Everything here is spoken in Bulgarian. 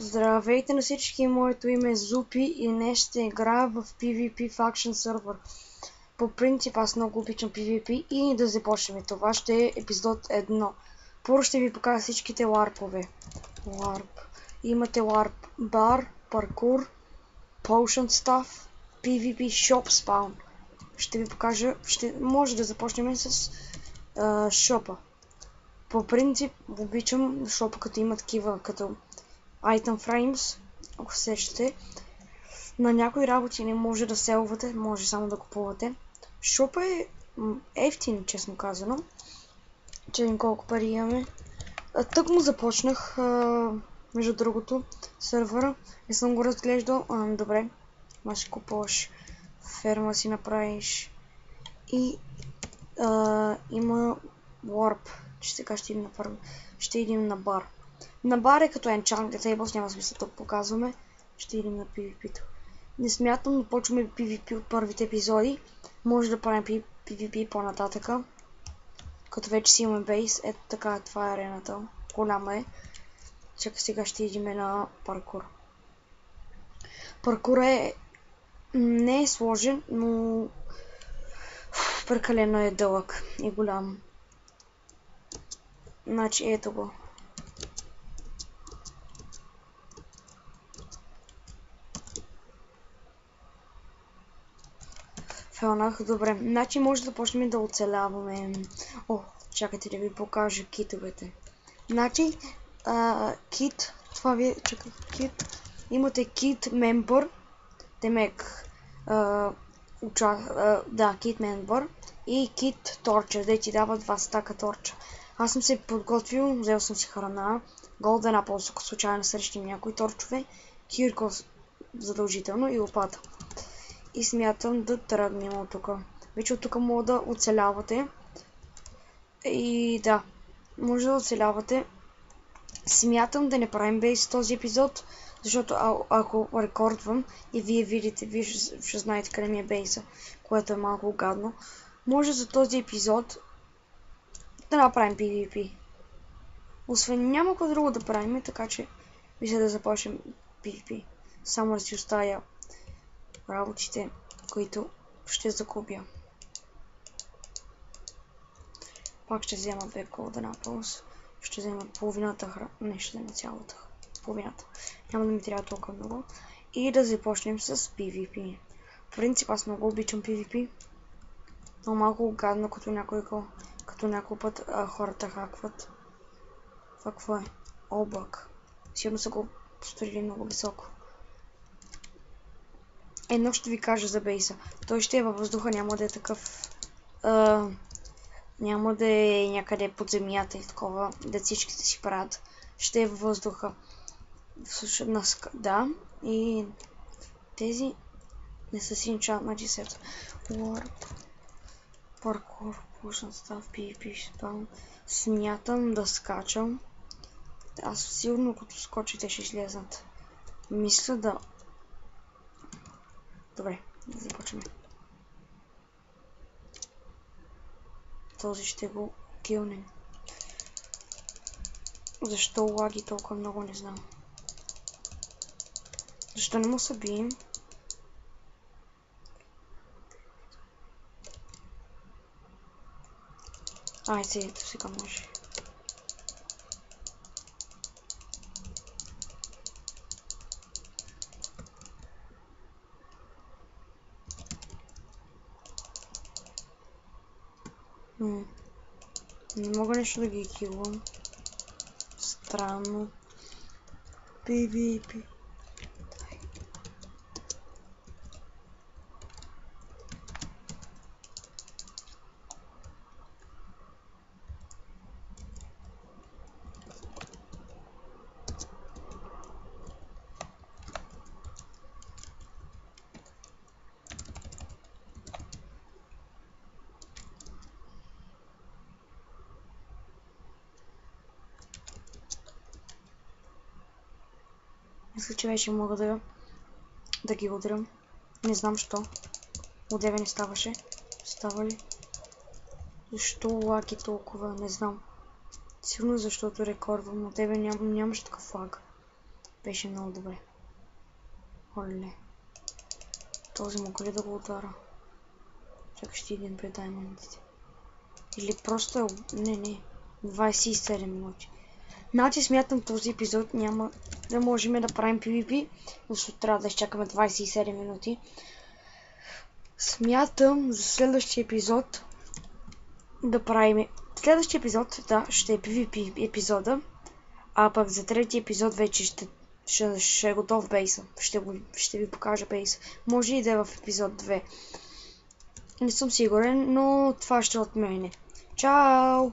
Здравейте на всички, моето име е Зупи и днес ще играя в PvP Faction сервер. По принцип аз много обичам PvP и да започнем. Това ще е епизод 1. Първо ще ви покажа всичките ларпове. Ларп. Имате ларп бар, паркур, potion stuff, PvP shop spawn. Ще ви покажа, може да започнем с шопа. По принцип обичам шопа, като има такива като item frames, ако се сещате. На някои работи не може да селвате, може само да купувате. Шопа е ефтин, честно казано. Че колко пари имаме. Тък му започнах, между другото, сервера. Не съм го разглеждал. Добре. Може купуваш ферма си направиш. И има warp. Сега ще идем на бар. На бар е като Enchanted Tables, няма смисъл да показваме. Ще идем на PvP-то. Не смятам да почваме PvP от първите епизоди. Може да правим PvP по-нататъка. Като вече си имаме бейс. Ето така, това е арената. Голяма е. Чакай, сега ще идем на паркур. Паркур не е сложен, но прекалено е дълъг и голям. Значи ето го. Фелнах, добре. Значи може да почнем да оцеляваме. Чакайте да ви покажа китовете. Значи, кит, това ви е, кит. Имате кит мембър, темек, кит мембър и кит торча, де ти дава 2 стака торча. Аз съм се подготвил, взел съм си храна, голден апъл, ако случайно срещам някои торчове, кирко задължително и лопата. И смятам да тръгнем от тук. Вече от тук мога да оцелявате. И да, може да оцелявате. Смятам да не правим бейс в този епизод, защото ако рекордвам и вие видите, вие ще знаете къде ми е бейса, което е малко гадно. Може за този епизод да направим PvP. Освен няма какво друго да правим, така че мисля да започнем PvP. Само да си оставя работите, които ще закупя. Пак ще взема 2 golden apples. Ще взема половината храна. Не, ще взема цялата. Половината. Няма да ми трябва толкова много. И да започнем с PvP. В принцип аз много обичам PvP. Но малко гадно, като някой път хората хакват. Това какво е? Облак. Сигурно са го построили много високо. Едно ще ви кажа за бейса. Той ще е във въздуха, няма да е такъв... няма да е някъде под земята и такова, да всичките си правят. Ще е във въздуха. Да, и тези не са си ничат на 10. Warp, Parkour, Potion Stuff, PvP Spawn. Смятам да скачам. Аз сигурно като скочите ще излезнат. Мисля да... Добре, да започваме. Този ще го килнем. Защо лаги толкова много, не знам. Защо не му се бием? Ето сега може. Не мога нещо да ги килвам. Странно. PvP. Мисля, че вече мога да ги удрям. Не знам защо. Одеве не ставаше. Става ли? Защо лаги толкова? Не знам. Сигурно защото рекордвам. От тебе нямаш такъв лаг. Беше много добре. Оле. Този мога ли да го удара? Чакай, ще идем пред даймондите. Или просто... Не. 27 минути. Значи смятам този епизод няма да можем да правим PvP, защото трябва да изчакаме 27 минути. Смятам за следващия епизод да правим... Следващия епизод, да, ще е PvP епизода, а пък за третия епизод вече ще е готов бейса. Ще ви покажа бейса. Може и да е в епизод 2. Не съм сигурен, но това ще е от мене. Чао!